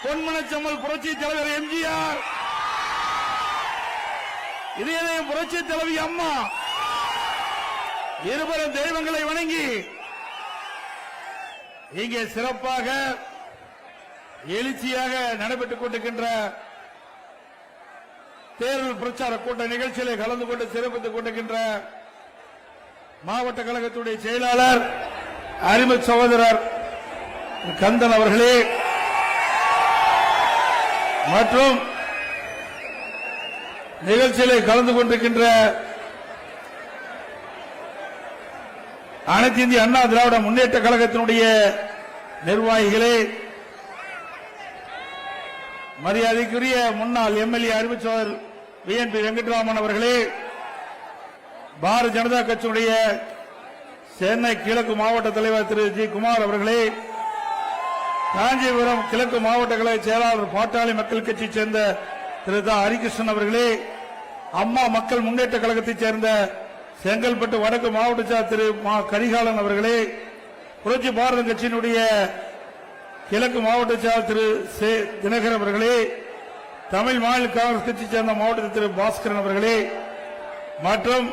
பொன்மனச்செம்மல் புரட்சி தலைவர் எம்ஜிஆர், இதே புரட்சி தலைவி அம்மா இருவரும் தெய்வங்களை வணங்கி இங்கே சிறப்பாக எழுச்சியாக நடைபெற்றுக் கொண்டிருக்கின்ற தேர்தல் பிரச்சார கூட்ட நிகழ்ச்சியிலே கலந்து கொண்டு சிறப்பித்துக் கொண்டிருக்கின்ற மாவட்ட கழகத்துடைய செயலாளர் அருமை சகோதரர் கந்தன் அவர்களே மற்றும் நிகழ்ச்சியிலே கலந்து கொண்டிருக்கின்ற அனைத்து இந்திய அண்ணா திராவிட முன்னேற்ற கழகத்தினுடைய நிர்வாகிகளே, மரியாதைக்குரிய முன்னாள் எம்எல்ஏ அறிவிச்சவர் VNP வெங்கட்ராமன் அவர்களே, பாரதிய ஜனதா கட்சியுடைய சென்னை கிழக்கு மாவட்ட தலைவர் திரு ஜி குமார் அவர்களே, காஞ்சிபுரம் கிழக்கு மாவட்ட கழக செயலாளர் பாட்டாளி மக்கள் கட்சியைச் சேர்ந்த திரு ஹரிகிருஷ்ணன் அவர்களே, அம்மா மக்கள் முன்னேற்ற கழகத்தைச் சேர்ந்த செங்கல்பட்டு வடக்கு மாவட்ட செயலர் திரு கரிகாலன் அவர்களே, புரட்சி பாரத கட்சியினுடைய கிழக்கு மாவட்ட செயலர் திரு தினகரன் அவர்களே, தமிழ் மாநில காங்கிரஸ் கட்சியைச் சேர்ந்த மாவட்ட திரு பாஸ்கரன் அவர்களே மற்றும்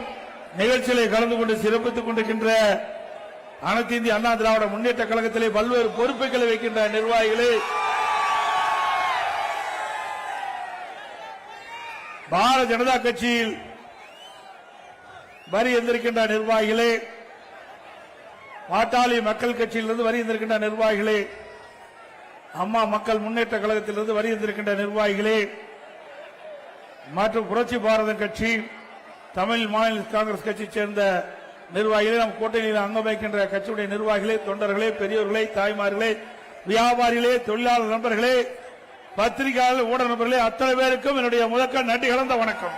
நிகழ்ச்சியிலே கலந்து கொண்டு சிறப்பித்துக் கொண்டிருக்கின்ற அனைத்து இந்திய அண்ணா திராவிட முன்னேற்ற கழகத்திலே பல்வேறு பொறுப்புகளை வைக்கின்ற நிர்வாகிகளே, பாரதிய ஜனதா கட்சியில் வரி எந்திருக்கின்ற நிர்வாகிகளே, பாட்டாளி மக்கள் கட்சியிலிருந்து வரி எந்திருக்கின்ற நிர்வாகிகளே, அம்மா மக்கள் முன்னேற்ற கழகத்திலிருந்து வரி எந்திருக்கின்ற நிர்வாகிகளே மற்றும் புரட்சி பாரத கட்சி, தமிழ் மாநில காங்கிரஸ் கட்சியைச் சேர்ந்த நிர்வாகிகளே, நம் கூட்டணியில் அங்கம் வைக்கின்ற கட்சியுடைய நிர்வாகிகளே, தொண்டர்களே, பெரியோர்களே, தாய்மார்களே, வியாபாரிகளே, தொழிலாளர் நண்பர்களே, பத்திரிகையாளர், ஊடக நண்பர்களே, அத்தனை பேருக்கும் என்னுடைய முதற்க நன்றி கலந்த வணக்கம்.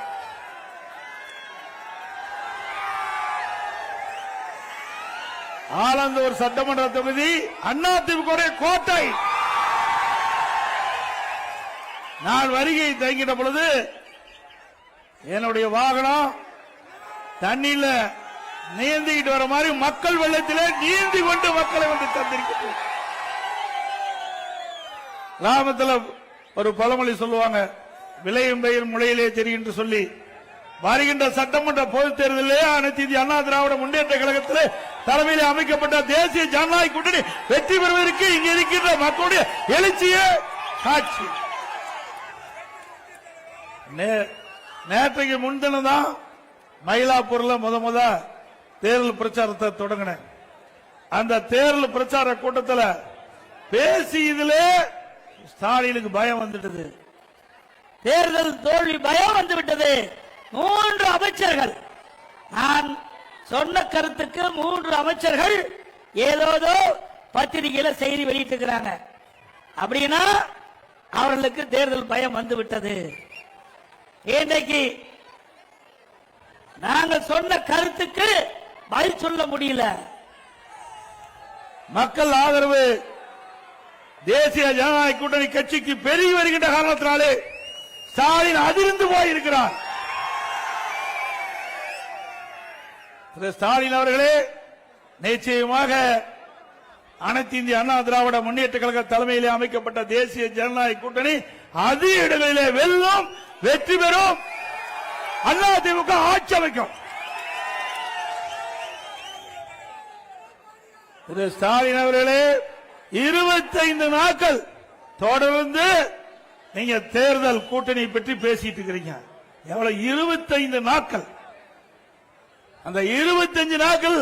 ஆலந்தூர் சட்டமன்ற தொகுதி அதிமுக கோட்டை. நான் வருகை தங்கிட்ட பொழுது என்னுடைய வாகனம் தண்ணியில நீந்திக்கிட்டு வர மாதிரி மக்கள் வெள்ளத்திலே நீந்தி கொண்டு மக்களை வந்து தந்திருக்கிறது. கிராமத்தில் ஒரு பழமொழி சொல்லுவாங்க, விளையும் பெயர் முளையிலே தெரியும் என்று சொல்லி, வருகின்ற சட்டமன்ற பொதுத் தேர்தலிலே அனைத்து இந்திய அண்ணா திராவிட முன்னேற்ற கழகத்திலே தலைமையில் அமைக்கப்பட்ட தேசிய ஜனநாயக கூட்டணி வெற்றி பெறுவதற்கு இங்கே இருக்கின்ற மக்களுடைய எழுச்சியே காட்சி. நேற்றைக்கு முன்தினம் மயிலாப்பூர்ல முத தேர்தல் பிரச்சாரத்தை தொடங்கினேன். அந்த தேர்தல் பிரச்சார கூட்டத்தில் பேசியதிலே ஸ்டாலினுக்கு பயம் வந்துட்டது. தேர்தல் தோல்வி பயம் வந்துவிட்டது. 3 அமைச்சர்கள், நான் சொன்ன கருத்துக்கு 3 அமைச்சர்கள் ஏதோ பத்திரிகையில செய்தி வெளியிட்டிருக்கிறாங்க. அப்படின்னா அவர்களுக்கு தேர்தல் பயம் வந்துவிட்டது. இன்றைக்கு நாங்கள் சொன்ன கருத்துக்கு பதில் சொல்ல முடியல. மக்கள் ஆதரவு தேசிய ஜனநாயக கூட்டணி கட்சிக்கு பெருகி வருகின்ற காரணத்தினாலே ஸ்டாலின் அதிர்ந்து போயிருக்கிறார். திரு ஸ்டாலின் அவர்களே, நிச்சயமாக அனைத்து இந்திய அண்ணா திராவிட முன்னேற்ற கழக தலைமையிலே அமைக்கப்பட்ட தேசிய ஜனநாயக கூட்டணி அதிக இடங்களிலே வெல்லும், வெற்றி பெறும், அதிமுக ஆட்சி அமைக்கும். திரு ஸ்டாலின் அவர்களே, 25 நாட்கள் தொடர்ந்து நீங்க தேர்தல் கூட்டணி பற்றி பேசிட்டு இருக்கிறீங்க. எவ்வளவு 25 நாட்கள். அந்த 25 நாட்கள்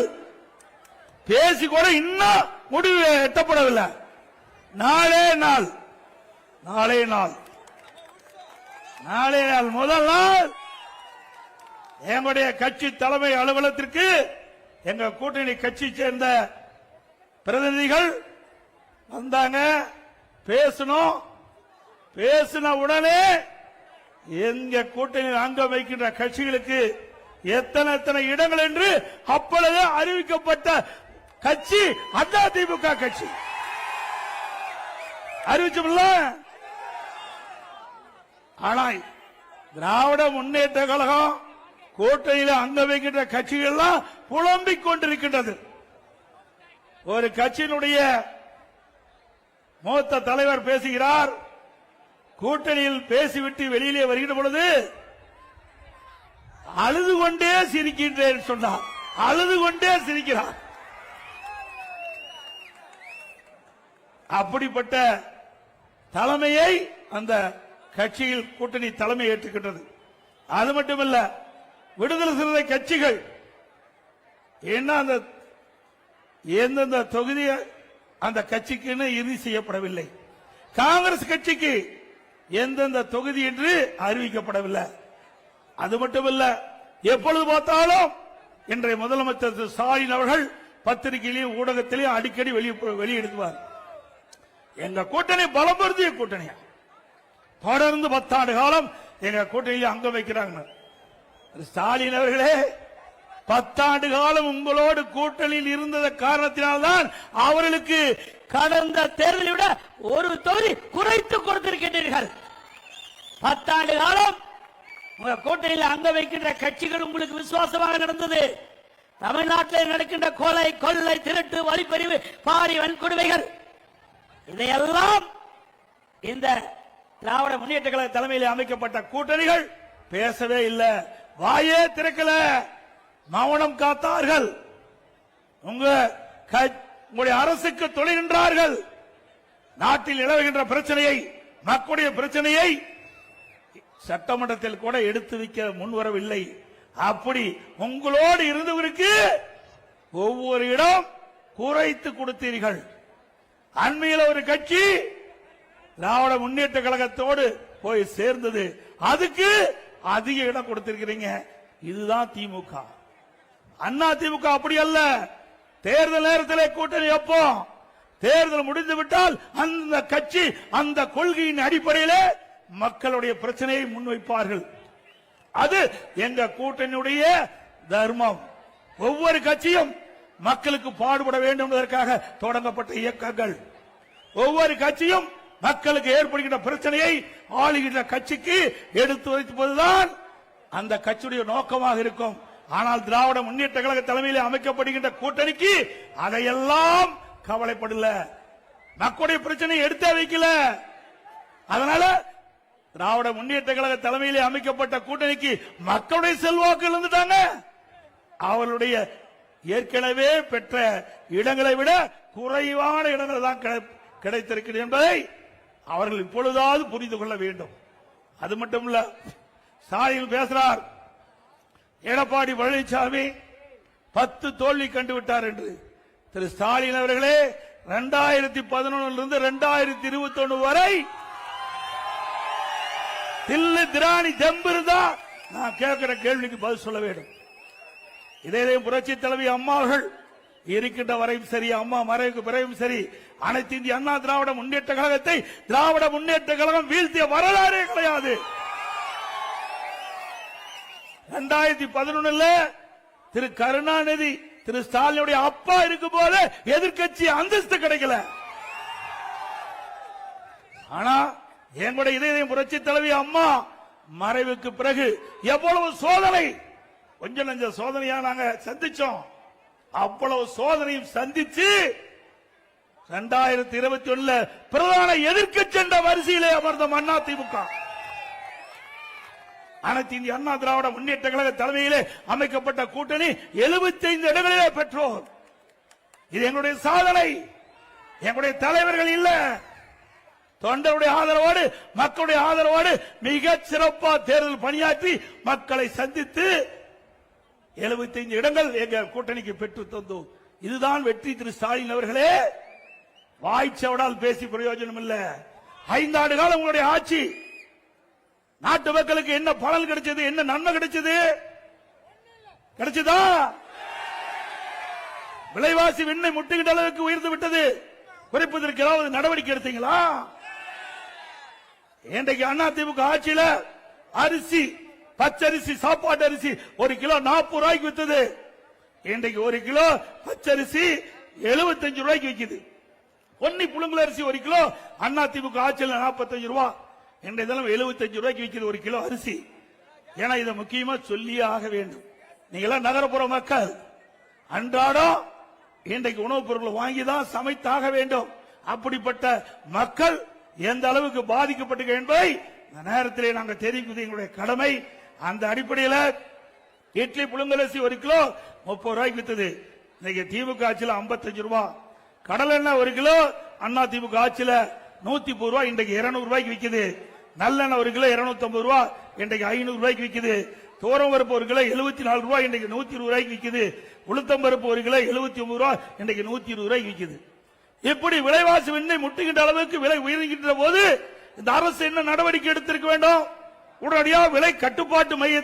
பேசி கூட இன்னும் முடிவு எட்டப்படவில்லை. நாளே நாள் முதல் நாள் எங்களுடைய கட்சி தலைமை அலுவலகத்திற்கு எங்க கூட்டணி கட்சி சேர்ந்த பிரதிநிதிகள் வந்தாங்க. பேசணும். பேசின உடனே எங்க கூட்டணியில் அங்கம் வைக்கின்ற கட்சிகளுக்கு எத்தனை இடங்கள் என்று அப்பொழுது அறிவிக்கப்பட்ட கட்சி அதிமுக கட்சி. அறிவிச்சோம்ல. ஆனால் திராவிட முன்னேற்ற கழகம் கூட்டணியில் அங்கம் வைக்கின்ற கட்சிகள் புலம்பிக் கொண்டிருக்கின்றது. ஒரு கட்சியினுடைய மூத்த தலைவர் பேசுகிறார், கூட்டணியில் பேசிவிட்டு வெளியிலே வருகிற பொழுது அழுது கொண்டே சிரிக்கின்றேன் சொன்னார். அழுது கொண்டே சிரிக்கிறார். அப்படிப்பட்ட தலைமையை அந்த கட்சியில் கூட்டணி தலைமை ஏற்றுக்கின்றது. அது மட்டுமல்ல, விடுதலை சிறுத்தை கட்சிகள் என்ன அந்த எந்தெந்த தொகுதி அந்த கட்சிக்கு இறுதி செய்யப்படவில்லை. காங்கிரஸ் கட்சிக்கு எந்தெந்த தொகுதி என்று அறிவிக்கப்படவில்லை. அது மட்டுமல்ல, எப்பொழுது பார்த்தாலும் இன்றைய முதலமைச்சர் திரு ஸ்டாலின் அவர்கள் பத்திரிகையிலையும் ஊடகத்திலையும் அடிக்கடி வெளியிடுவார், எங்க கூட்டணி பலம் பொருந்திய கூட்டணியா, தொடர்ந்து 10 ஆண்டு காலம் எங்க கூட்டணியில் அங்க வைக்கிறாங்க. ஸ்டாலின் அவர்களே, 10 ஆண்டு காலம் உங்களோடு கூட்டணியில் இருந்தத காரணத்தினால்தான் அவர்களுக்கு கடந்த தேர்தலை விட ஒரு தொகுதி குறைத்து கொடுத்திருக்கின்றீர்கள். 10 ஆண்டு காலம் உங்க கூட்டணியில் அங்க வைக்கின்ற கட்சிகள் உங்களுக்கு விசுவாசமாக நடந்தது. தமிழ்நாட்டில் நடக்கின்ற கொலை, கொள்ளை, திருட்டு, வழிப்பறிவு, பாரி வன்கொடுமைகள் இதையெல்லாம் இந்த திராவிட முன்னேற்ற கழக தலைமையில் அமைக்கப்பட்ட கூட்டணிகள் பேசவே இல்லை, வாயே திறக்கல, மௌனம் காத்தார்கள். உங்களுடைய அரசுக்கு துணை நின்றார்கள். நாட்டில் நிலவுகின்ற பிரச்சனையை, மக்களுடைய பிரச்சனையை சட்டமன்றத்தில் கூட எடுத்து வைக்க முன்வரவில்லை. அப்படி உங்களோடு இருந்தவருக்கு ஒவ்வொரு இடம் குறைத்து கொடுத்தீர்கள். அண்மையில் ஒரு கட்சி திராவிட முன்னேற்ற கழகத்தோடு போய் சேர்ந்தது, அதுக்கு அதிக இடம் கொடுத்திருக்கிறீங்க. இதுதான் திமுக. அண்ணா திமுக அப்படி அல்ல. தேர்தல் நேரத்தில் கூட்டணி எப்போ தேர்தல் முடிந்து விட்டால் அந்த கட்சி அந்த கொள்கையின் அடிப்படையில் மக்களுடைய பிரச்சனையை முன்வைப்பார்கள். அது எங்க கூட்டணியுடைய தர்மம். ஒவ்வொரு கட்சியும் மக்களுக்கு பாடுபட வேண்டும் என்பதற்காக தொடங்கப்பட்ட இயக்கங்கள். ஒவ்வொரு கட்சியும் மக்களுக்கு ஏற்படுகின்ற பிரச்சனையை ஆளுகின்ற கட்சிக்கு எடுத்து வைப்பதுதான் அந்த கட்சியுடைய நோக்கமாக இருக்கும். ஆனால் திராவிட முன்னேற்ற கழக தலைமையில் அமைக்கப்படுகின்ற கூட்டணிக்கு அதையெல்லாம் கவலைப்படல, மக்களுடைய பிரச்சனையை எடுத்தே வைக்கல. அதனால திராவிட முன்னேற்ற கழக தலைமையிலே அமைக்கப்பட்ட கூட்டணிக்கு மக்களுடைய செல்வாக்கு இருந்துட்டாங்க. அவர்களுடைய ஏற்கனவே பெற்ற இடங்களை விட குறைவான இடங்கள் தான் கிடைத்திருக்கிறது என்பதை அவர்கள் இப்பொழுதாவது புரிந்து கொள்ள வேண்டும். அது மட்டுமல்ல, ஸ்டாலின் பேசுறார், எடப்பாடி பழனிசாமி 10 தோல்வி கண்டுவிட்டார் என்று. திரு ஸ்டாலின் அவர்களே, 2011 2021 வரை தில்லு திராணி தெம்பு இருந்தா நான் கேட்கிற கேள்விக்கு பதில் சொல்ல வேண்டும். இதே புரட்சி தலைவி அம்மா அவர்கள் இருக்கின்ற வரையும் சரி, அம்மா மறைவுக்கு பிறகும் சரி, அனைத்து இந்திய அண்ணா திராவிட முன்னேற்ற கழகத்தை திராவிட முன்னேற்ற கழகம் வீழ்த்திய வரலாறே கிடையாது. 2011 திரு கருணாநிதி திரு ஸ்டாலினுடைய அப்பா இருக்கும் போது எதிர்கட்சி அந்தஸ்து கிடைக்கல. ஆனா எங்களுடைய இதய புரட்சி தலைவி அம்மா மறைவுக்கு பிறகு எவ்வளவு சோதனை, கொஞ்சம் நஞ்ச சோதனையா நாங்க சந்திச்சோம். அவ்வளவு சோதனையும் சந்திச்சு 2021 பிரதான எதிர்க்கட்சி என்ற வரிசையிலே அமர்ந்த அண்ணா திமுக, அனைத்து இந்திய அண்ணா திராவிட முன்னேற்ற கழக தலைமையிலே அமைக்கப்பட்ட கூட்டணி 75 இடங்களிலே பெற்றோர். இது எங்களுடைய சாதனை. எங்களுடைய தலைவர்கள் இல்ல, தொண்டருடைய ஆதரவோடு, மக்களுடைய ஆதரவோடு மிக சிறப்பாக தேர்தல் பணியாற்றி மக்களை சந்தித்து 75 இடங்கள் எங்கள் கூட்டணிக்கு பெற்று தந்தோம். இதுதான் வெற்றி. திரு ஸ்டாலின் அவர்களே, வாய்ச்சவடால் பேசி பிரயோஜனம் இல்ல. 5 ஆண்டு காலம் உங்களுடைய ஆட்சி, நாட்டு மக்களுக்கு என்ன பலன் கிடைச்சது, என்ன நன்மை கிடைச்சது? கிடைச்சதா? விலைவாசி விண்ணை முட்டுகின்ற அளவுக்கு உயர்ந்து விட்டது. குறைப்பதற்கு ஏதாவது நடவடிக்கை எடுத்தீங்களா? இன்றைக்கு அண்ணா திமுக ஆட்சியில அரிசி, பச்சரிசி, சாப்பாட்டு அரிசி 1 கிலோ 40 ரூபாய்க்கு வித்தது. இன்றைக்கு 1 கிலோ பச்சரிசி 75 ரூபாய்க்கு விற்குது. பொன்னி புழுங்கல் அரிசி 1 கிலோ அண்ணா திமுக ஆட்சியில் 45 ரூபாய், இன்றைய தினம் 75 ரூபாய்க்கு விற்கிறது 1 கிலோ அரிசி. ஏன்னா இதை முக்கியமா சொல்லியே ஆக வேண்டும். நீங்க நகரப்புற மக்கள் அன்றாடம் இன்றைக்கு உணவுப் பொருட்கள் வாங்கிதான் சமைத்தாக வேண்டும். அப்படிப்பட்ட மக்கள் எந்த அளவுக்கு பாதிக்கப்பட்டு என்பதை இந்த நேரத்திலே நாங்கள் தெரிவிப்பது எங்களுடைய கடமை. அந்த அடிப்படையில் இட்லி புழுங்கலரிசி 1 கிலோ 30 ரூபாய்க்கு வித்தது. இன்னைக்கு திமுக ஆட்சியில் 55 ரூபாய். கடல் எண்ணெய் 1 கிலோ அண்ணா திமுக ஆட்சியில் 130 ரூபாய், இன்றைக்கு 200 ரூபாய்க்கு விற்குது. நல்லெண்ணெய் 1 கிலோ 250 ரூபாய், இன்றைக்கு 500 ரூபாய்க்கு விற்குது. தோரம் பருப்பு 1 கிலோ 74 ரூபாய், இன்றைக்கு 120 ரூபாய்க்கு விற்குது. உளுத்தம் பருப்பு 1 கிலோ 79 ரூபாய், இன்றைக்கு 120 ரூபாய்க்கு விற்குது. இப்படி விலைவாசி முட்டுகின்ற அளவுக்கு விலை உயர்கின்ற போது இந்த அரசு என்ன நடவடிக்கை எடுத்திருக்க வேண்டும்? உடனடியாக விலை கட்டுப்பாட்டு மைய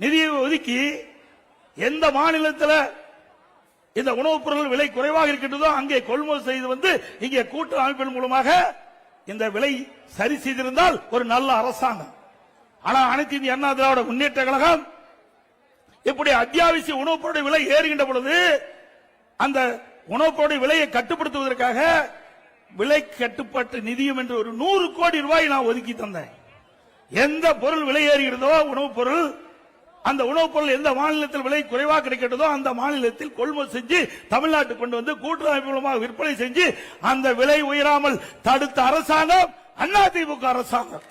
நிதியை ஒதுக்கி எந்த மாநிலத்தில் இந்த உணவுப் பொருட்கள் விலை குறைவாக இருக்கின்றதோ அங்கே கொள்முதல் செய்து இங்கே கூட்டு அமைப்பின் மூலமாக இந்த விலை சரி செய்திருந்தால் ஒரு நல்ல அரசாங்கம். ஆனா அனைத்து இந்திய அண்ணா திராவிட முன்னேற்ற கழகம் இப்படி அத்தியாவசிய உணவுப் பொருட்கள் விலை ஏறுகின்ற பொழுது அந்த உணவுப் பொருட்கள் விலையை கட்டுப்படுத்துவதற்காக விலை கட்டுப்பாட்டு நிதியம் என்று ஒரு 100 கோடி ரூபாய் நான் ஒதுக்கி தந்தேன். எந்த பொருள் விலை ஏறுகிறதோ உணவுப் பொருள், அந்த உணவுப் பொருள் எந்த மாநிலத்தில் விலை குறைவாக கிடைக்கிறதோ அந்த மாநிலத்தில் கொள்முதல் செஞ்சு தமிழ்நாட்டுக்கு கொண்டு வந்து கூட்டுறவு மூலமாக விற்பனை செஞ்சு அந்த விலை உயராமல் தடுத்த அரசாங்கம் அதிமுக அரசாங்கம்.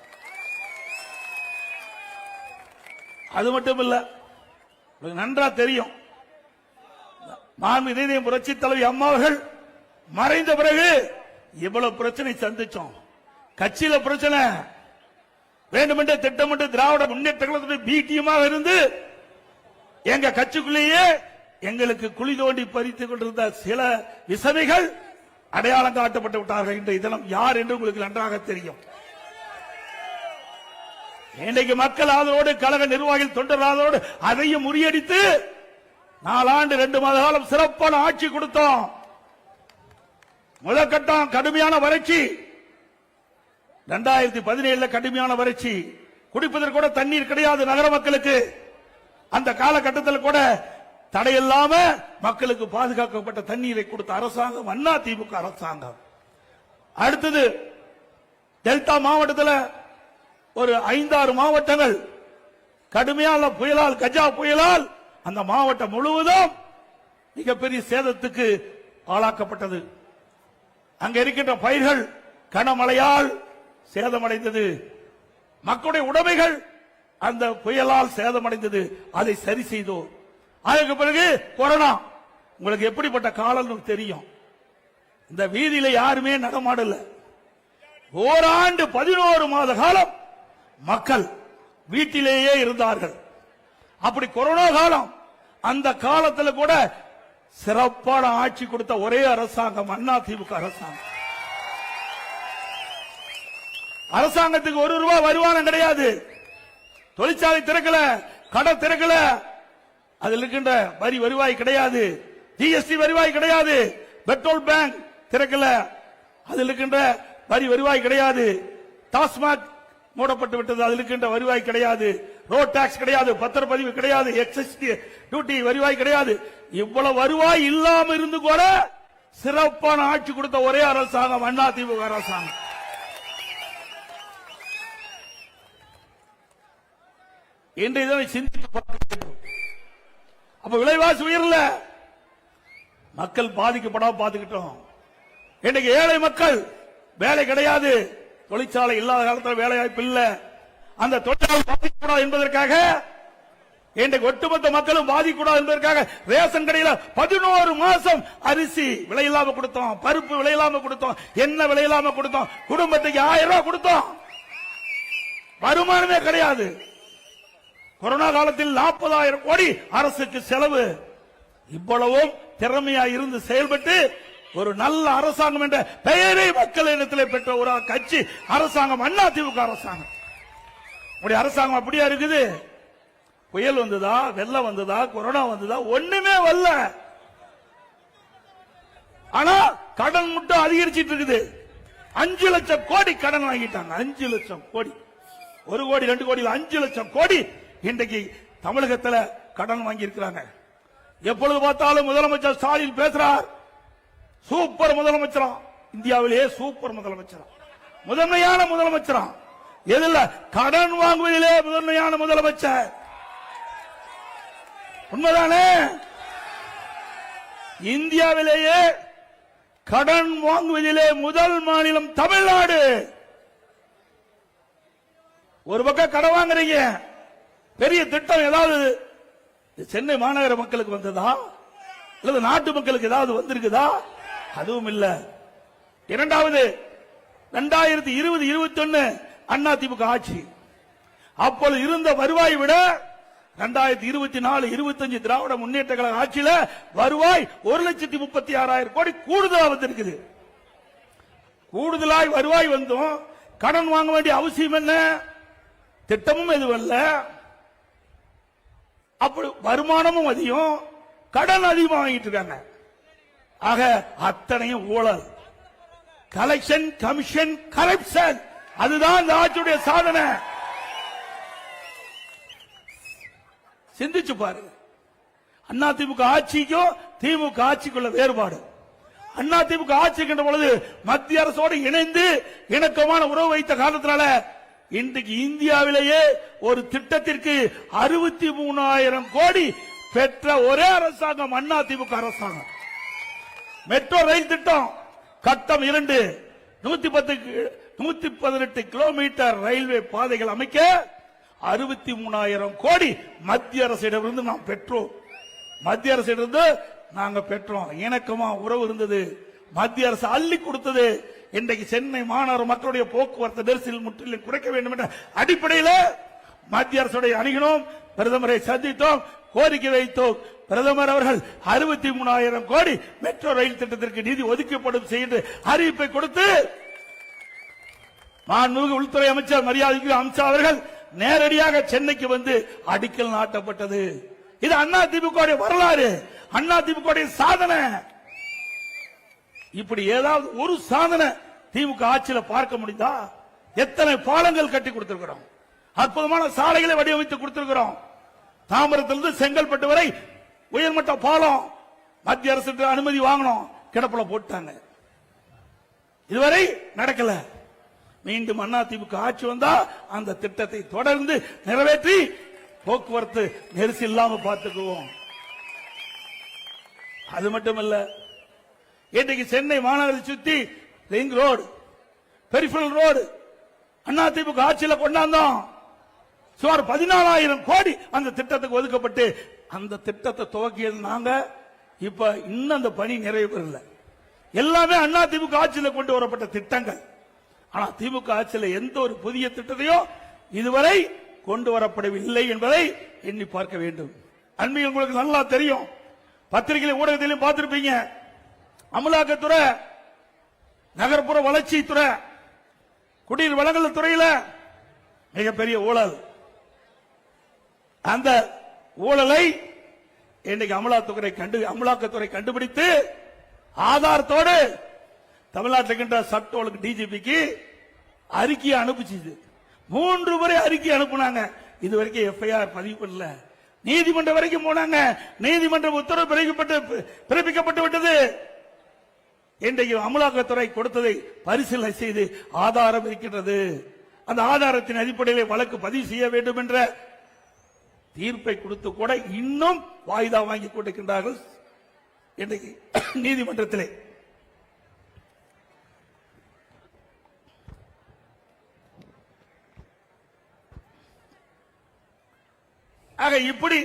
அது மட்டும் இல்ல, நன்றா தெரியும், மாண்புமிகு இதயம் புரட்சி தலைவி அம்மா அவர்கள் மறைந்த பிறகு இவ்வளவு பிரச்சனை சந்திச்சோம். கட்சியில பிரச்சனை வேண்டுமென்ற திட்டமிட்டு திராவிட முன்னேற்ற கழகத்துடைய பி டீமாக இருந்து எங்க கட்சிக்குள்ளேயே எங்களுக்கு குழி தோண்டி பறித்துக் கொண்டிருந்த சில விசமிகள் அடையாளம் காட்டப்பட்டு விட்டார்கள். இன்றைய தினம் யார் என்று உங்களுக்கு நன்றாக தெரியும். இன்றைக்கு மக்கள் ஆதரவோடு கழக நிர்வாகிகள் தொண்டர் ஆதரவோடு அதையும் முறியடித்து 4 ஆண்டு 2 மாத காலம் சிறப்பான ஆட்சி கொடுத்தோம். முதற்கட்டம் கடுமையான வறட்சி, 2017 கடுமையான வறட்சி, குடிப்பதற்கு கூட தண்ணீர் கிடையாது நகர மக்களுக்கு. அந்த காலகட்டத்தில் கூட தடையில்லாம மக்களுக்கு பாதுகாக்கப்பட்ட தண்ணீரை கொடுத்த அரசாங்கம் அண்ணா திமுக அரசாங்கம். அடுத்தது டெல்டா மாவட்டத்தில் ஒரு 5-6 மாவட்டங்கள் கடுமையான புயலால், கஜா புயலால் அந்த மாவட்டம் முழுவதும் மிகப்பெரிய சேதத்துக்கு ஆளாக்கப்பட்டது. அங்க இருக்கின்ற பயிர்கள் கனமழையால் சேதமடைந்தது. மக்களுடைய உடைமைகள் அந்த புயலால் சேதமடைந்தது. அதை சரி செய்தோம். அதற்கு பிறகு கொரோனா. உங்களுக்கு எப்படிப்பட்ட காலம் தெரியும். இந்த வீதியில யாருமே நடமாடல. ஓராண்டு 11 மாத காலம் மக்கள் வீட்டிலேயே இருந்தார்கள். அப்படி கொரோனா காலம், அந்த காலத்தில் கூட சிறப்பான ஆட்சி கொடுத்த ஒரே அரசாங்கம் அண்ணா திமுக அரசாங்கம். அரசாங்கத்துக்கு 1 ரூபாய் வருமானம் கிடையாது. தொழிற்சாலை திறக்கல, கடை திறக்கல, அதில் இருக்கின்ற வரி வருவாய் கிடையாது, ஜிஎஸ்டி வருவாய் கிடையாது, பெட்ரோல் பேங்க் திறக்கல, அதில் இருக்கின்ற வரி வருவாய் கிடையாது, டாஸ்மாக் மூடப்பட்டு விட்டது, அதில் இருக்கின்ற வருவாய் கிடையாது, ரோட் டாக்ஸ் கிடையாது, பத்திரப்பதிவு கிடையாது, எக்ஸைஸ் டியூட்டி வருவாய் கிடையாது. இவ்வளவு வருவாய் இல்லாம இருந்து கூட சிறப்பான ஆட்சி கொடுத்த ஒரே அரசாங்கம் அண்ணா திமுக அரசாங்கம். இன்றைய தினம் சிந்தித்து பார்க்க, அப்ப விலைவாசி உயரல, மக்கள் பாதிக்கப்படாம பார்த்துக்கிட்டோம். இன்றைக்கு ஏழை மக்கள் வேலை கிடையாது, தொழிற்சாலை இல்லாத காலத்தில் வேலை வாய்ப்பு இல்ல, அந்த தொழிலாளர் பாதிக்கப்படாது என்பதற்காக இன்றைக்கு ஒட்டுமொத்த மக்களும் பாதிக்கூடாது என்பதற்காக ரேஷன் கடையில் 11 மாசம் அரிசி விலையில்லாம கொடுத்தோம், பருப்பு விலையில்லாம கொடுத்தோம், எண்ணெய் விலையில்லாம கொடுத்தோம், குடும்பத்துக்கு 1000 ரூபாய் கொடுத்தோம். வருமானமே கிடையாது. கொரோனா காலத்தில் 40,000 கோடி அரசுக்கு செலவு. இவ்வளவும் திறமையா இருந்து செயல்பட்டு ஒரு நல்ல அரசாங்கம் என்ற பெயரை மக்கள் இடத்தில் பெற்ற ஒரு கட்சி அரசாங்கம் அண்ணா திமுக அரசாங்கம். அரசாங்கம் அப்படியா இருக்குது? புயல் வந்ததா, வெள்ளம் வந்ததா, கொரோனா வந்ததா? ஒண்ணுமே வரல. ஆனா கடன் மட்டும் அதிகரிச்சிட்டு இருக்குது. 5 லட்சம் கோடி கடன் வாங்கிட்டாங்க. 5 லட்சம் கோடி, 1 கோடி 2 கோடி 5 லட்சம் கோடி இன்றைக்கு தமிழகத்தில் கடன் வாங்கி இருக்கிறாங்க. எப்பொழுது பார்த்தாலும் முதலமைச்சர் ஸ்டாலின் பேசுறார், சூப்பர் முதலமைச்சரா, இந்தியாவிலேயே சூப்பர் முதலமைச்சரா, முதன்மையான முதலமைச்சரா. எதில்? கடன் வாங்குவதிலே முதன்மையான முதலமைச்சர். உண்மைதானே? இந்தியாவிலேயே கடன் வாங்குவதிலே முதல் மாநிலம் தமிழ்நாடு. ஒரு பக்கம் கடன் வாங்குறீங்க, பெரிய திட்டம் ஏதாவது சென்னை மாநகர மக்களுக்கு வந்ததா அல்லது நாட்டு மக்களுக்கு ஏதாவது வந்திருக்குதா? அதுவும் இல்ல. இரண்டாவது 2020-21 அதிமுக ஆட்சி, அப்போது இருந்த வருவாய் விட 2024-25 திராவிட முன்னேற்ற கழக ஆட்சியில வருவாய் 1,36,000 கோடி கூடுதலா வந்திருக்குது. கூடுதலாய் வருவாய் வந்தும் கடன் வாங்க வேண்டிய அவசியம் என்ன? திட்டமும் எதுவல்ல. அப்படி வருமானமும் அதிகம், கடன் அதிகமா வாங்கிட்டு இருக்காங்க. ஆக அத்தனையும் ஊழல், கலெக்ஷன், கமிஷன், கரப்ஷன். அதுதான் இந்த ஆட்சியுடைய சாதனை. சிந்திச்சு பாருங்க. அதிமுக ஆட்சிக்கும் திமுக ஆட்சிக்குள்ள வேறுபாடு. அதிமுக ஆட்சிக்கின்ற பொழுது மத்திய அரசோடு இணைந்து இணக்கமான உறவு வைத்த காரணத்தினால இன்றைக்கு இந்தியாவிலேயே ஒரு திட்டத்திற்கு 63,000 கோடி பெற்ற ஒரே அரசாங்கம் அதிமுக அரசாங்கம். மெட்ரோ ரயில் திட்டம் கட்டம் 2 118 கிலோமீட்டர் ரயில்வே பாதைகள் அமைக்க 63,000 கோடி மத்திய அரசிடமிருந்து நாம் பெற்றோம். மத்திய அரசிடமிருந்து நாங்க பெற்றோம். இணக்கமா உறவு இருந்தது. மத்திய அரசு அள்ளி கொடுத்தது. இன்றைக்கு சென்னை மாநகர மக்களுடைய போக்குவரத்து நெரிசல் முற்றிலும் குறைக்க வேண்டும் என்ற அடிப்படையில் மத்திய அரசுடைய அணுகினோம், பிரதமரை சந்தித்தோம், கோரிக்கை வைத்தோம். பிரதமர் அவர்கள் 63,000 கோடி மெட்ரோ ரயில் திட்டத்திற்கு நிதி ஒதுக்கப்படும் செய்து அறிவிப்பை கொடுத்து மாண்புமிகு உள்துறை அமைச்சர் மரியாதைக்கு அம்சா அவர்கள் நேரடியாக சென்னைக்கு வந்து அடிக்கல் நாட்டப்பட்டது. இது அதிமுக வரலாறு, அதிமுக சாதனை. இப்படி ஏதாவது ஒரு சாதனை திமுக ஆட்சியில் பார்க்க முடிந்தா? எத்தனை பாலங்கள் கட்டி கொடுத்திருக்கிறோம், அற்புதமான சாலைகளை வடிவமைத்து கொடுத்திருக்கிறோம். தாம்பரத்திலிருந்து செங்கல்பட்டு வரை உயர்மட்ட பாலம் மத்திய அரசு அனுமதி வாங்கணும், கிடப்புல போட்டாங்க. இதுவரை நடக்கல. மீண்டும் அதிமுக ஆட்சி வந்தா அந்த திட்டத்தை தொடர்ந்து நிறைவேற்றி போக்குவரத்து நெரிசல் இல்லாம பார்த்துக்குவோம். அது மட்டுமல்ல, இன்றைக்கு சென்னை மாநகரை சுத்தி ring road, peripheral road AIADMK ஆட்சியில் கொண்டாந்தோம். சுமார் 14,000 கோடி அந்த திட்டத்துக்கு ஒதுக்கப்பட்டு அந்த திட்டத்தை துவக்கியது நாங்க. இப்ப இன்னும் அந்த பணி நிறைவு பெறல. எல்லாமே அதிமுக ஆட்சியில் கொண்டு வரப்பட்ட திட்டங்கள். ஆனா திமுக ஆட்சியில் எந்த ஒரு புதிய திட்டத்தையும் இதுவரை கொண்டு வரப்படவில்லை என்பதை எண்ணி பார்க்க வேண்டும். அண்மையில் உங்களுக்கு நல்லா தெரியும், பத்திரிகை ஊடகத்திலும் பார்த்திருப்பீங்க, அமலாக்கத்துறை, நகர்ப்புற வளர்ச்சித்துறை, குடிநீர் வழங்கல் துறையில மிகப்பெரிய ஊழல். அந்த ஊழலை இன்றைக்கு அமலாக்கத்துறை கண்டுபிடித்து ஆதாரத்தோடு தமிழ்நாட்டில் இருக்கின்ற சட்ட ஒழுங்கு டிஜிபிக்கு அறிக்கையை அனுப்பிச்சு 3 முறை அறிக்கை அனுப்புனாங்க. இதுவரைக்கும் எஃப்ஐஆர் பதிவு பண்ணல. நீதிமன்றம் வரைக்கும் போனாங்க. நீதிமன்றம் உத்தரவு பிறப்பிக்கப்பட்டு விட்டது. இன்றைக்கு அமலாக்கத்துறை கொடுத்ததை பரிசீலனை செய்து ஆதாரம் இருக்கின்றது. அந்த ஆதாரத்தின் அடிப்படையில் வழக்கு பதிவு செய்ய வேண்டும் என்ற தீர்ப்பை கொடுத்து கூட இன்னும் வாய்தா வாங்கி கொண்டிருக்கின்றார்கள் இன்றைக்கு நீதிமன்றத்திலே. ஆக இப்படி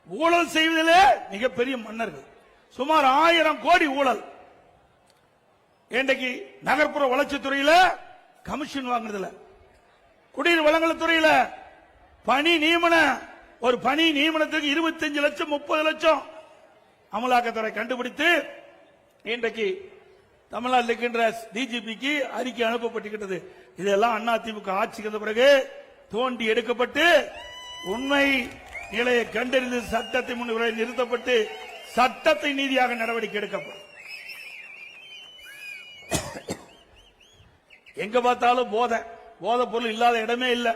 ஊழல் செய்வதிலே மிகப்பெரிய மன்னர்கள். சுமார் 1000 கோடி ஊழல். இன்றைக்கு நகர்ப்புற வளர்ச்சித்துறையில கமிஷன் வாங்குறதுல, குடிநீர் வழங்கல் துறையில பணி நியமன, ஒரு பணி நியமனத்துக்கு 25 லட்சம் 30 லட்சம் அமலாக்கத்துறை கண்டுபிடித்து இன்றைக்கு தமிழ்நாட்டில் இருக்கின்ற டிஜிபிக்கு அறிக்கை அனுப்பப்பட்டிருக்கிறது. இதெல்லாம் அதிமுக ஆட்சிக்கு வந்த பிறகு தோண்டி எடுக்கப்பட்டு உண்மை நிலையை கண்டறிந்து சட்டத்தை முன்னிலை நிறுத்தப்பட்டு சட்டத்தை நீதியாக நடவடிக்கை எடுக்கப்படும். எங்க பார்த்தாலும் போதை பொருள் இல்லாத இடமே இல்லை.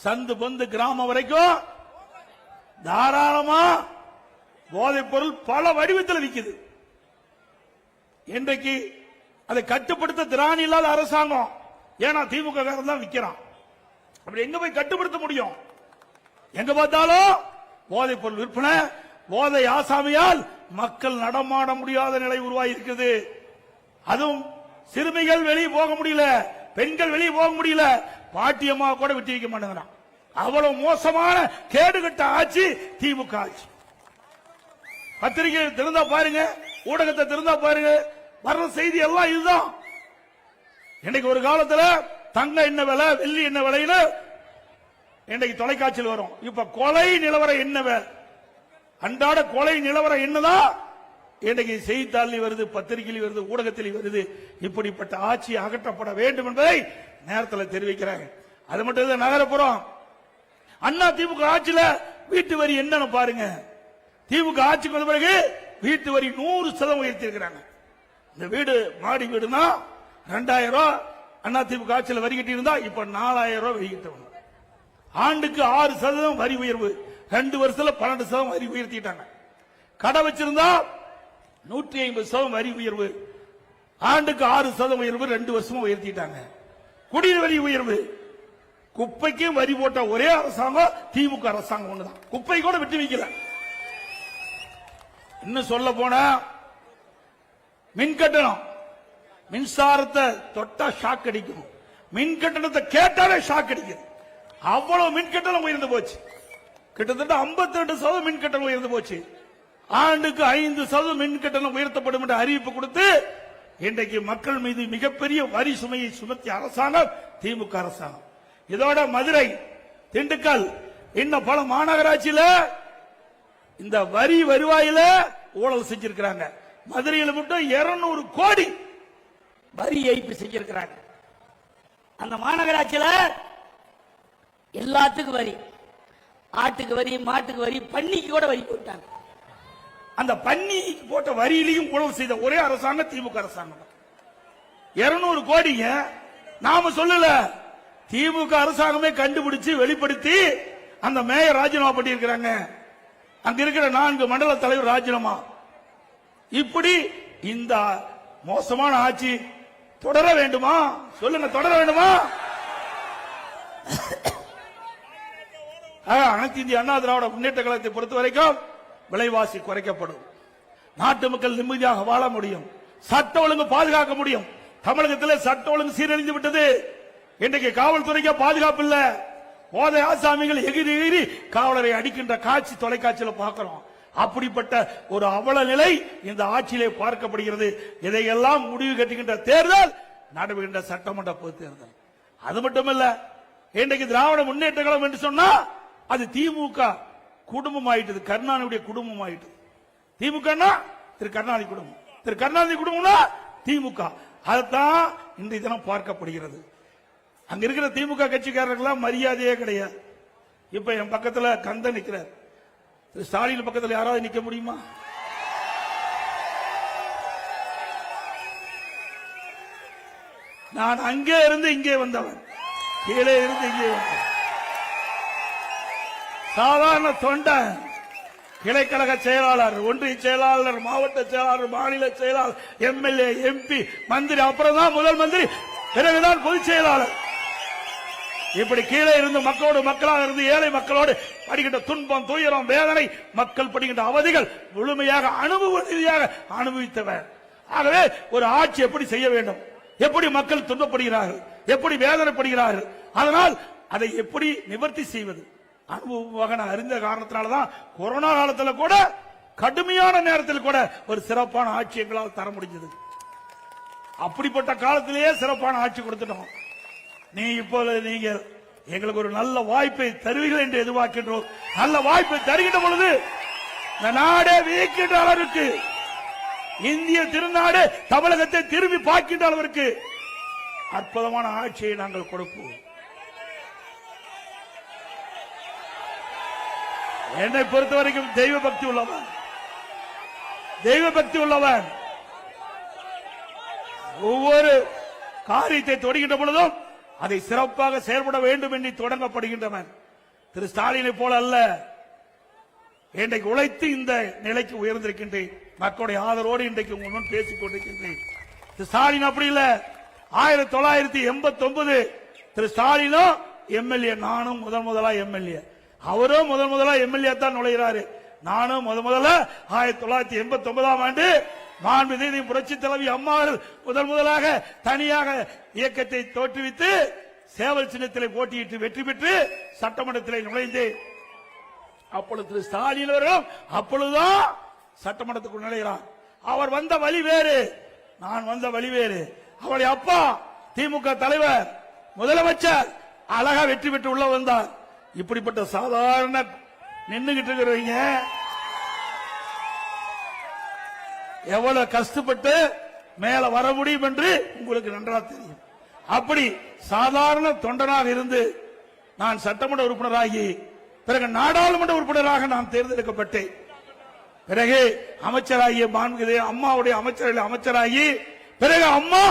சந்து பொந்து கிராமம் வரைக்கும் தாராளமா போதைப் பொருள் பல வடிவத்தில் விற்குது. இன்றைக்கு அதை கட்டுப்படுத்த திராணி இல்லாத அரசாங்கம். ஏன்னா திமுக தான் விற்கிறான். அப்படி எங்க போய் கட்டுப்படுத்த முடியும்? எங்க பார்த்தாலும் போதைப் பொருள் விற்பனை, போதை ஆசாமியால் மக்கள் நடமாட முடியாத நிலை உருவாகி இருக்குது. அதுவும் சிறுமிகள் வெளியே போக முடியல, பெண்கள் வெளியே போக முடியல, பாட்டியம்மா கூட விட்டு வைக்க மாட்டேங்கிறான். அவ்வளவு மோசமான கேடுகட்ட ஆட்சி திமுக ஆட்சி. பத்திரிகை திறந்தா பாருங்க, ஊடகத்தை திறந்தா பாருங்க, வர்ற செய்தி எல்லாம் இதுதான். இன்னைக்கு ஒரு காலத்துல தங்க என்ன விலை, வெள்ளி என்ன விலைன்னு இன்னைக்கு தொலைக்காட்சியில் வரும். இப்ப கொலை நிலவரம் என்ன விலை, அன்றாட கொலை நிலவரம் என்னதான் இன்னைக்கு செய்தித்தாளில் வருது, பத்திரிகையில் வருது, ஊடகத்தில் வருது. இப்படிப்பட்ட ஆட்சி அகற்றப்பட வேண்டும் என்பதை நேரத்தில் தெரிவிக்கிறாங்க. அது மட்டும் இல்ல, நகரப்புறம் அண்ணா திமுக ஆட்சியில வீட்டு வரி என்னன்னு பாருங்க. திமுக ஆட்சிக்கு வந்த பிறகு வீட்டு வரி 100% உயர்த்தி இருக்கிறாங்க. இந்த வீடு மாடி வீடுனா 2000 ரூபாய் அண்ணா திமுக ஆட்சியில் வரி கட்டி இருந்தா இப்ப 4000 ரூபாய் வரி கட்டணும். ஆண்டுக்கு 6% வரி உயர்வு, 2 வருஷத்துல 12% வரி உயர்த்திட்டாங்க. கடை வச்சிருந்தா 150% வரி உயர்வு, ஆண்டுக்கு 6% உயர்வு, 2 வருஷமா உயர்த்திட்டாங்க. குடிநீர் வரி உயர்வு, குப்பைக்கும் வரி போட்ட ஒரே அரசாங்கம் திமுக அரசாங்கம் ஒண்ணுதான். குப்பை கூட விட்டு வைக்கல. இன்னும் சொல்ல போனா மின் கட்டணம், மின்சாரத்தை தொட்டா ஷாக் அடிக்கும், மின் கட்டணத்தை கேட்டாலே ஷாக் அடிக்குது. அவ்வளவு மின் கட்டணம் உயர்ந்து போச்சு. கிட்டத்தட்ட 52% மின் கட்டணம் உயர்ந்து போச்சு. ஆண்டுக்கு 5% மின் கட்டணம் உயர்த்தப்படும் என்ற அறிவிப்பு கொடுத்து இன்றைக்கு மக்கள் மீது மிகப்பெரிய வரி சுமையை சுமத்திய அரசாங்கம் திமுக அரசாங்கம். இதோட மதுரை, திண்டுக்கல், இன்னும் பல மாநகராட்சியில இந்த வரி வருவாயில ஊழல் செஞ்சிருக்கிறாங்க. மதுரையில் மட்டும் 200 கோடி வரி ஏய்ப்பு செஞ்சிருக்கிறாங்க. அந்த மாநகராட்சியில எல்லாத்துக்கும் வரி, ஆட்டுக்கு வரி, மாட்டுக்கு வரி, பன்னிக்கு கூட வரி போட்டாங்க. அந்த பன்னி போட்ட வரியிலையும் ஊழல் செய்த ஒரே அரசாங்கம் திமுக அரசாங்கம். 200 கோடிங்க நாம சொல்லல, திமுக அரசாங்கமே கண்டுபிடிச்சு வெளிப்படுத்தி அந்த மேயர் ராஜினாமா பண்ணி இருக்கிறாங்க. அங்க இருக்கிற 4 மண்டல தலைவர் ராஜினாமா. இப்படி இந்த மோசமான ஆட்சி தொடர வேண்டுமா? சொல்லுங்க, தொடர வேண்டுமா? அனைத்து இந்திய அண்ணா திராவிட முன்னேற்ற கழகத்தை பொறுத்த வரைக்கும் விலைவாசி குறைக்கப்படும், நாட்டு மக்கள் நிம்மதியாக வாழ முடியும், சட்ட ஒழுங்கு பாதுகாக்க முடியும். தமிழகத்தில் சட்ட ஒழுங்கு சீரழிந்து விட்டது. இன்றைக்கு காவல்துறைக்கு பாதுகாப்பு இல்ல. போதை ஆசாமிகள் எகிரி எகிரி காவலரை அடிக்கின்ற காட்சி தொலைக்காட்சியில் பார்க்கிறோம். அப்படிப்பட்ட ஒரு அவல நிலை இந்த ஆட்சியிலே பார்க்கப்படுகிறது. இதையெல்லாம் முடிவு கட்டுகின்ற தேர்தல் நடைபெறுகின்ற சட்டமன்ற பொது தேர்தல். அது மட்டுமல்ல, இன்றைக்கு திராவிட முன்னேற்ற கழகம் என்று சொன்னா அது திமுக குடும்பம் ஆயிட்டது, கருணாநிதியுடைய குடும்பம் ஆயிட்டது. திமுக திரு கருணாநிதி குடும்பம், திரு கருணாநிதி குடும்பம்னா திமுக. அதுதான் இன்றைய தினம் பார்க்கப்படுகிறது. அங்க இருக்கிற திமுக கட்சிக்காரர்கள் மரியாதையே கிடையாது. இப்ப என் பக்கத்துல கந்தன் நிக்கிறார், திரு ஸ்டாலின் பக்கத்தில் யாராவது நிக்க முடியுமா? நான் அங்கே இருந்து இங்கே வந்தவன், கீழே இருந்து இங்கே வந்தவன், சாதாரண தொண்டன், கிளைக்கழக செயலாளர், ஒன்றிய செயலாளர், மாவட்ட செயலாளர், மாநில செயலாளர், எம்எல்ஏ, எம்பி, மந்திரி, அப்புறம் தான் முதல் மந்திரி, பிறகுதான் பொதுச் செயலாளர். இப்படி கீழே இருந்து மக்களோடு மக்களாக இருந்து ஏழை மக்களோடு படுகின்ற துன்பம், துயரம், வேதனை, மக்கள் படுகின்ற அவதிகள் முழுமையாக அனுபவ ரீதியாக அனுபவித்தவர். ஆகவே ஒரு ஆட்சி எப்படி செய்ய வேண்டும், எப்படி மக்கள் துன்பப்படுகிறார்கள், எப்படி வேதனைப்படுகிறார்கள், அதனால் அதை எப்படி நிவர்த்தி செய்வது அனுபவமாக நான் அறிந்த காரணத்தினால்தான் கொரோனா காலத்தில் கூட, கடுமையான நேரத்தில் கூட ஒரு சிறப்பான ஆட்சி எங்களால் தர முடிஞ்சது. அப்படிப்பட்ட காலத்திலேயே சிறப்பான ஆட்சி கொடுத்துட்டோம். இப்போது நீங்கள் எங்களுக்கு ஒரு நல்ல வாய்ப்பை தருவீர்கள் என்று எதிர்பார்க்கின்றோம். நல்ல வாய்ப்பை தருகின்ற பொழுது இந்த நாடே வியக்கின்ற அளவிற்கு, இந்திய திருநாடு தமிழகத்தை திரும்பி பார்க்கின்ற அளவிற்கு அற்புதமான ஆட்சியை நாங்கள் கொடுப்போம். என்னை பொறுத்த வரைக்கும் தெய்வ பக்தி உள்ளவன், தெய்வ பக்தி உள்ளவன், ஒவ்வொரு காரியத்தை தொடங்கின்ற பொழுதும் அதை சிறப்பாக செயல்பட வேண்டும் என்று தொடங்கப்படுகின்றவன். திரு ஸ்டாலினை போல அல்ல, இன்றைக்கு உழைத்து இந்த நிலைக்கு உயர்ந்திருக்கின்றேன். மக்களுடைய ஆதரவோடு இன்றைக்கு உங்கள் முன் பேசிக் கொண்டிருக்கின்றேன். திரு ஸ்டாலின் அப்படி இல்ல. 1989 திரு ஸ்டாலினும் எம்எல்ஏ, நானும் முதலா எம்எல்ஏ, அவரும் முதலா எம்எல்ஏ தான் நுழைகிறாரு. நானும் முதல்ல 1989ஆம் ஆண்டு மாண்புமிகு புரட்சி தலைவி அம்மா முதலாக தனியாக இயக்கத்தை தோற்றுவித்து சேவல் சின்னத்திலே போட்டியிட்டு வெற்றி பெற்று சட்டமன்றத்திலே நுழைந்தேன். அப்பொழுது திரு ஸ்டாலின் அவர்களும் அப்பொழுதுதான் சட்டமன்றத்துக்குள் நுழைகிறார். அவர் வந்த வழி வேறு, நான் வந்த வழி வேறு. அவருடைய அப்பா திமுக தலைவர் முதலமைச்சர் அழகா வெற்றி பெற்று உள்ள வந்தார். இப்படிப்பட்ட சாதாரண நின்னுகிட்டு இருக்கிறவங்க எவ்வளவு கஷ்டப்பட்டு மேல வர முடியும் என்று உங்களுக்கு நன்றாக தெரியும். அப்படி சாதாரண தொண்டனாக இருந்து நான் சட்டமன்ற உறுப்பினராகி பிறகு நாடாளுமன்ற உறுப்பினராக நான் தேர்ந்தெடுக்கப்பட்டேன். பிறகு அமைச்சராகிய அம்மாவுடைய அமைச்சராகி பிறகு அம்மா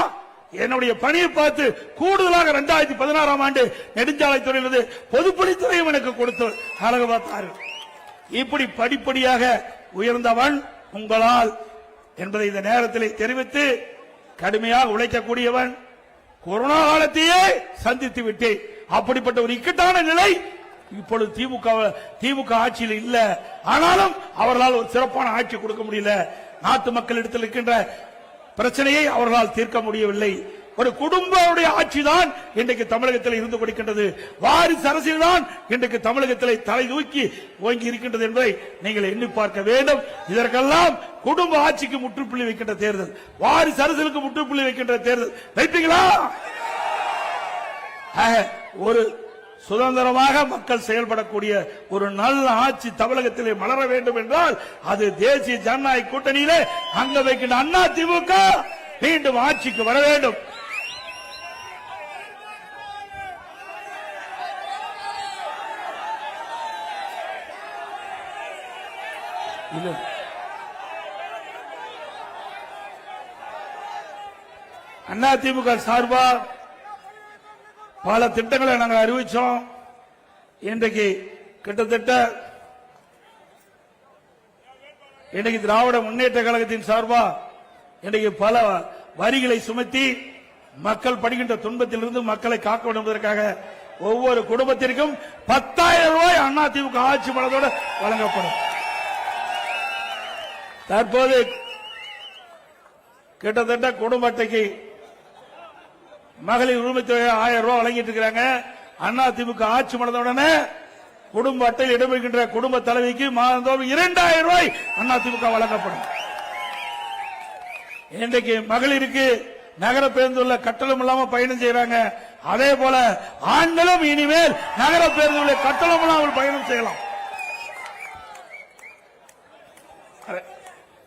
என்னுடைய பணியை பார்த்து கூடுதலாக 2016ஆம் ஆண்டு நெடுஞ்சாலைத்துறையிலிருந்து பொதுப்பணித்துறையும் எனக்கு கொடுத்து அழகு பார்த்தார்கள். இப்படி படிப்படியாக உயர்ந்தவன் உங்களால் என்பதை இந்த நேரத்தில் தெரிவித்து, கடுமையாக உழைக்கக்கூடியவன், கொரோனா காலத்தையே சந்தித்து விட்டேன். அப்படிப்பட்ட ஒரு இக்கட்டான நிலை இப்பொழுது திமுக ஆட்சியில் இல்ல. ஆனாலும் அவர்களால் ஒரு சிறப்பான ஆட்சி கொடுக்க முடியல. நாட்டு மக்களிடத்தில் இருக்கின்ற பிரச்சனையை அவர்களால் தீர்க்க முடியவில்லை. ஒரு குடும்பமுடைய ஆட்சி தான் இன்றைக்கு தமிழகத்தில் இருந்து கொடுக்கின்றது. வாரிசு அரசியல் தான் இன்றைக்கு தமிழகத்தில் தலை தூக்கி ஓங்கி இருக்கின்றது என்பதை நீங்கள் எண்ணி பார்க்க வேண்டும். இதற்கெல்லாம் குடும்ப ஆட்சிக்கு முற்றுப்புள்ளி வைக்கின்ற தேர்தல், வாரிசு அரசியலுக்கு முற்றுப்புள்ளி வைக்கின்ற தேர்தல் வைப்பீங்களா? ஒரு சுதந்திரமாக மக்கள் செயல்படக்கூடிய ஒரு நல்ல ஆட்சி தமிழகத்திலே மலர வேண்டும் என்றால் அது தேசிய ஜனநாயக கூட்டணியிலே அங்க வைக்கின்ற அண்ணா திமுக மீண்டும் ஆட்சிக்கு வர வேண்டும். அண்ணா திமுக சார்பா பல திட்டங்களை நாங்கள் அறிவிச்சோம். இன்றைக்கு கிட்டத்தட்ட திராவிட முன்னேற்ற கழகத்தின் சார்பா இன்றைக்கு பல வரிகளை சுமத்தி மக்கள் படுகின்ற துன்பத்திலிருந்து மக்களை காக்க வேண்டும் என்பதற்காக ஒவ்வொரு குடும்பத்திற்கும் 10,000 ரூபாய் அண்ணா திமுக ஆட்சி பலத்தோடு வழங்கப்படும். தற்போது கிட்டத்தட்ட குடும்ப அட்டைக்கு மகளிர் உரிமை தொகை 1000 ரூபாய் வழங்கிட்டு இருக்கிறாங்க. அண்ணா திமுக ஆட்சி மலர்ந்தவுடனே குடும்ப அட்டையில் இடம்பெறுகின்ற குடும்ப தலைவிக்கு மாதந்தோறும் 2000 ரூபாய் அண்ணா திமுக வழங்கப்படும். இன்றைக்கு மகளிருக்கு நகர பேருந்துள்ள கட்டணம் இல்லாம பயணம் செய்யறாங்க. அதே போல ஆண்களும் இனிமேல் நகர பேருந்துள்ள கட்டணம் இல்லாமல் பயணம் செய்யலாம்.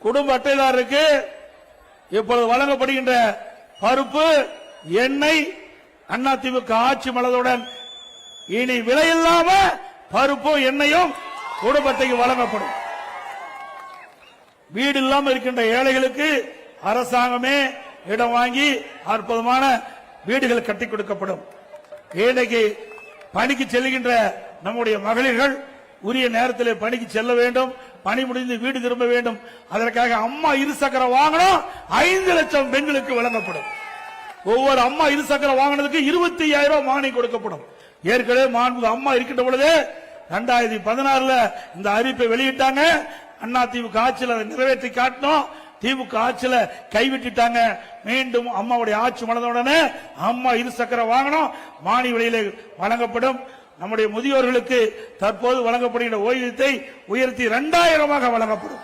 குடும்ப அட்டைதாரருக்கு இப்பொழுது வழங்கப்படுகின்ற பருப்பு, எண்ணெய் அண்ணா திமுக ஆட்சி மலர்ந்தவுடன் இனி விலையில்லாம பருப்பும் எண்ணெயும் குடும்ப அட்டைக்கு வழங்கப்படும். வீடு இல்லாமல் இருக்கின்ற ஏழைகளுக்கு அரசாங்கமே இடம் வாங்கி அற்புதமான வீடுகள் கட்டி கொடுக்கப்படும். இன்றைக்கு பணிக்கு செல்கின்ற நம்முடைய மகளிர்கள் உரிய நேரத்தில் பணிக்கு செல்ல வேண்டும், பணி முடிந்து வீடு திரும்ப வேண்டும். அதற்காக அம்மா இருசக்கர வாகனம் 5 லட்சம் பெண்களுக்கு வழங்கப்படும். ஒவ்வொரு அம்மா இருசக்கர வாகனத்துக்கு 25,000 ரூபாய் மானியம் கொடுக்கப்படும். ஏற்கனவே மாண்புமிகு அம்மா இருக்கின்ற பொழுது 2016 இந்த அறிவிப்பை வெளியிட்டாங்க. அண்ணா திமுக ஆட்சியில் அதை நிறைவேற்றி காட்டினோம். திமுக ஆட்சியில கைவிட்டுட்டாங்க. மீண்டும் அம்மாவுடைய ஆட்சி மலர்ந்தவுடனே அம்மா இருசக்கர வாகனம் மானிய விலையிலே வழங்கப்படும். நம்முடைய முதியோர்களுக்கு தற்போது வழங்கப்படுகின்ற ஓய்வூதியத்தை உயர்த்தி 2000 வழங்கப்படும்.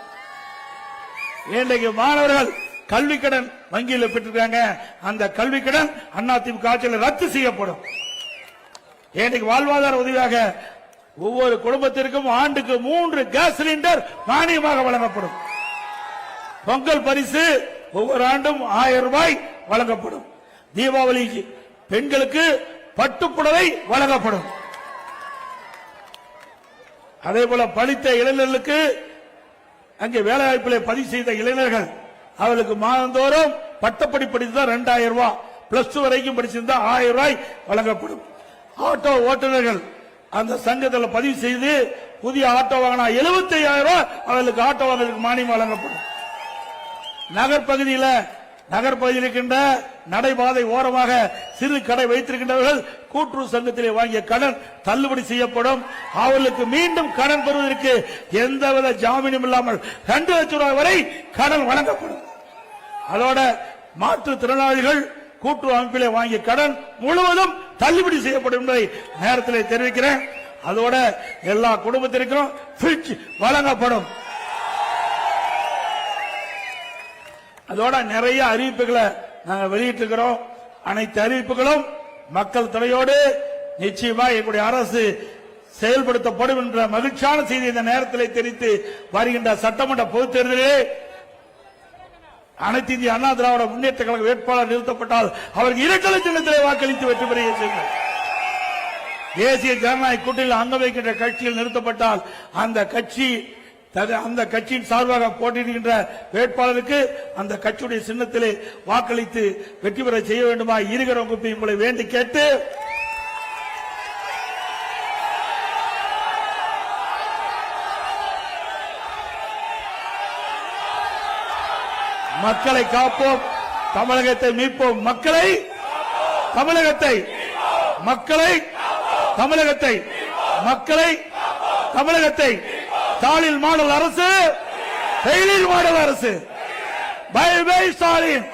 இன்றைக்கு மாணவர்கள் கல்விக்கடன் வங்கியில் பெற்றிருக்காங்க. அந்த கல்விக்கடன் அதிமுக ஆட்சியில் ரத்து செய்யப்படும். இன்றைக்கு வாழ்வாதார உதவியாக ஒவ்வொரு குடும்பத்திற்கும் ஆண்டுக்கு 3 கேஸ் சிலிண்டர் மானியமாக வழங்கப்படும். பொங்கல் பரிசு ஒவ்வொரு ஆண்டும் 1000 ரூபாய் வழங்கப்படும். தீபாவளி பெண்களுக்கு பட்டுப்புடவை வழங்கப்படும். அதே போல படித்த இளைஞர்களுக்கு அங்கே வேலைவாய்ப்பில் பதிவு செய்த இளைஞர்கள் அவர்களுக்கு மாதந்தோறும் பட்டப்படி படித்துதான் 2000 ரூபாய், பிளஸ் 2 வரைக்கும் படிச்சிருந்தா 1000 ரூபாய் வழங்கப்படும். ஆட்டோ ஓட்டுநர்கள் அந்த சங்கத்தில் பதிவு செய்து புதிய ஆட்டோ வாங்கினா 75,000 ரூபாய் அவர்களுக்கு ஆட்டோ வாங்குறதுக்கு மானியம் வழங்கப்படும். நகர்பகுதியில் இருக்கின்ற நடைபாதை ஓரமாக சிறு கடை வைத்திருக்கின்றவர்கள் கூட்டுறவு சங்கத்திலே வாங்கிய கடன் தள்ளுபடி செய்யப்படும். அவர்களுக்கு மீண்டும் கடன் பெறுவதற்கு எந்தவித ஜாமீனும் இல்லாமல் 2 லட்சம் ரூபாய் வரை கடன் வழங்கப்படும். அதோட மாற்றுத்திறனாளிகள் கூட்டுறவு அமைப்பிலே வாங்கிய கடன் முழுவதும் தள்ளுபடி செய்யப்படும் என்பதை நேரத்தில் தெரிவிக்கிறேன். அதோட எல்லா குடும்பத்திற்கும் ஃபிரிட்ஜ் வழங்கப்படும். அதோட நிறைய அறிவிப்புகளை நாங்கள் வெளியிட்டிருக்கிறோம். அனைத்து அறிவிப்புகளும் மக்கள் துணையோடு நிச்சயமா எங்களுடைய அரசு செயல்படுத்தப்படும் என்ற மகிழ்ச்சியான செய்தி இந்த நேரத்தில் தெரிவித்து வருகின்ற சட்டமன்ற பொதுத் தேர்தலிலே அனைத்து இந்திய அண்ணா திராவிட முன்னேற்ற கழக வேட்பாளர் நிறுத்தப்பட்டால் அவருக்கு இரட்டை சின்னத்திலே வாக்களித்து வெற்றி பெற செய்யுங்கள். தேசிய ஜனநாயக கூட்டணியில் அங்க வைக்கின்ற கட்சியில் நிறுத்தப்பட்டால் அந்த கட்சியின் சார்பாக போட்டியிடுகின்ற வேட்பாளருக்கு அந்த கட்சியுடைய சின்னத்திலே வாக்களித்து வெற்றி பெற செய்ய வேண்டுமா இருக்கிற வகுப்பை உங்களை வேண்டி கேட்டு மக்களை காப்போம், தமிழகத்தை மீட்போம். தமிழகத்தை ஸ்டாலின் மாடல் அரசு, ஸ்டாலின்